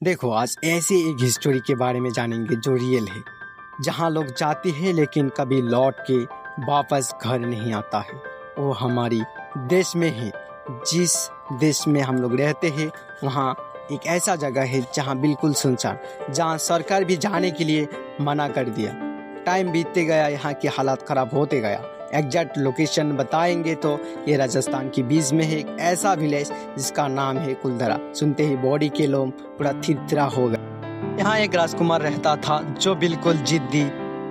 देखो, आज ऐसे एक हिस्ट्री के बारे में जानेंगे जो रियल है, जहाँ लोग जाते हैं लेकिन कभी लौट के वापस घर नहीं आता है। वो हमारी देश में है। जिस देश में हम लोग रहते हैं वहाँ एक ऐसा जगह है जहाँ बिल्कुल सुनसान, जहाँ सरकार भी जाने के लिए मना कर दिया। टाइम बीतते गया, यहाँ की हालात ख़राब होते गया। एग्जैक्ट लोकेशन बताएंगे तो ये राजस्थान के बीच में है एक ऐसा विलेज जिसका नाम है कुलधरा। सुनते ही बॉडी के लोग पूरा थिरथिरा हो गए। यहाँ एक राजकुमार रहता था जो बिल्कुल जिद्दी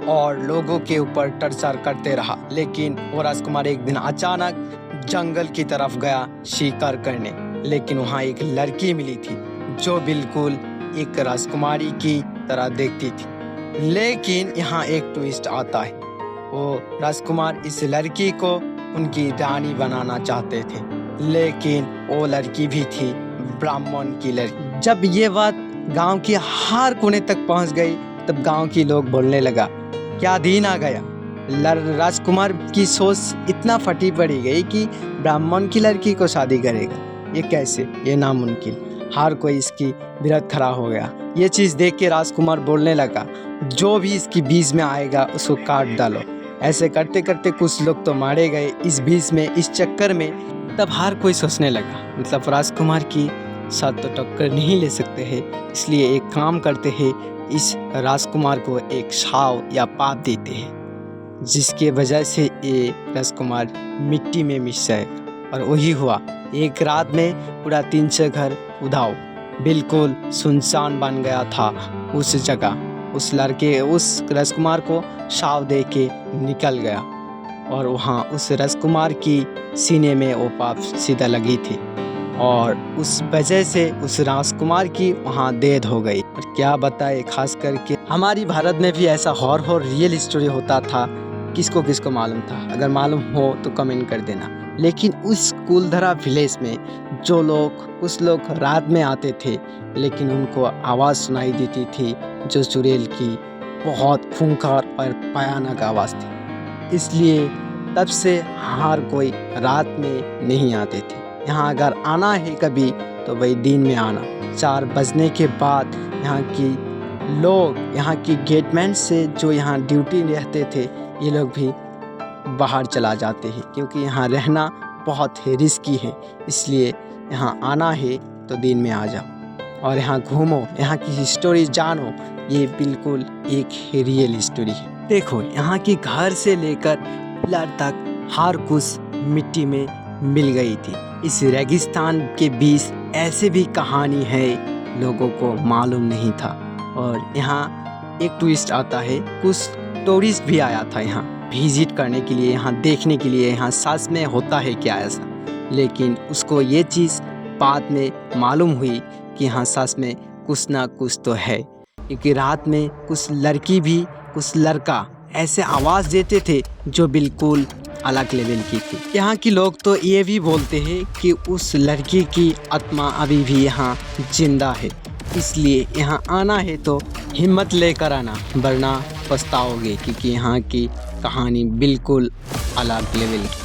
और लोगों के ऊपर टर्चर करते रहा। लेकिन वो राजकुमार एक दिन अचानक जंगल की तरफ गया शिकार करने। लेकिन वहाँ एक लड़की मिली थी जो बिल्कुल एक राजकुमारी की तरह देखती थी। लेकिन यहाँ एक ट्विस्ट आता है। वो राजकुमार इस लड़की को उनकी रानी बनाना चाहते थे, लेकिन वो लड़की भी थी ब्राह्मण की लड़की। जब ये बात गांव के हर कोने तक पहुंच गई तब गांव के लोग बोलने लगा, क्या दिन आ गया। राजकुमार की सोच इतना फटी पड़ी गई कि ब्राह्मण की लड़की को शादी करेगा, ये कैसे, ये नामुमकिन। हर कोई इसकी विरोध खड़ा हो गया। ये चीज़ देख के राजकुमार बोलने लगा, जो भी इसकी बीच में आएगा उसको काट डालो। ऐसे करते करते कुछ लोग तो मारे गए इस बीच में, इस चक्कर में। तब हर कोई सोचने लगा, मतलब राजकुमार की साथ तो टक्कर नहीं ले सकते हैं, इसलिए एक काम करते हैं, इस राजकुमार को एक छाव या पाप देते हैं जिसके वजह से ये राजकुमार मिट्टी में मिस जाए। और वही हुआ। एक रात में पूरा 300 घर उधाव, बिल्कुल सुनसान बन गया था उस जगह। उस राजकुमार को छाव दे के निकल गया और वहाँ उस राजकुमार की सीने में वो पाप सीधा लगी थी और उस वजह से उस राजकुमार की वहाँ डेथ हो गई। और क्या बताए, खास करके हमारी भारत में भी ऐसा हॉर रियल स्टोरी होता था। किसको किसको मालूम था? अगर मालूम हो तो कमेंट कर देना। लेकिन उस कुलधरा विलेज में कुछ लोग रात में आते थे, लेकिन उनको आवाज़ सुनाई देती थी जो चुड़ैल की बहुत खूंखार और भयानक आवाज़ थी। इसलिए तब से हर कोई रात में नहीं आते थे। यहाँ अगर आना है कभी तो वही दिन में आना। 4 बजने के बाद यहाँ की गेटमैन से जो यहाँ ड्यूटी रहते थे, ये लोग भी बाहर चला जाते हैं, क्योंकि यहाँ रहना बहुत ही रिस्की है। इसलिए यहाँ आना है तो दिन में आ जाओ और यहाँ घूमो, यहाँ की हिस्टोरी जानो। ये बिल्कुल एक रियल स्टोरी है। देखो, यहाँ की घर से लेकर पिलर तक हर कुछ मिट्टी में मिल गई थी। इस रेगिस्तान के बीच ऐसे भी कहानी है, लोगों को मालूम नहीं था। और यहाँ एक ट्विस्ट आता है, कुछ टूरिस्ट भी आया था यहाँ विजिट करने के लिए, यहाँ देखने के लिए यहाँ सच में होता है क्या ऐसा। लेकिन उसको ये चीज़ बाद में मालूम हुई कि यहाँ सच में कुछ ना कुछ तो है, क्योंकि रात में कुछ लड़की भी कुछ लड़का ऐसे आवाज़ देते थे जो बिल्कुल अलग लेवल की थी। यहाँ के लोग तो ये भी बोलते हैं कि उस लड़की की आत्मा अभी भी यहाँ जिंदा है। इसलिए यहाँ आना है तो हिम्मत लेकर आना, वरना पछताओगे, क्योंकि यहाँ की कहानी बिल्कुल अलग लेवल की।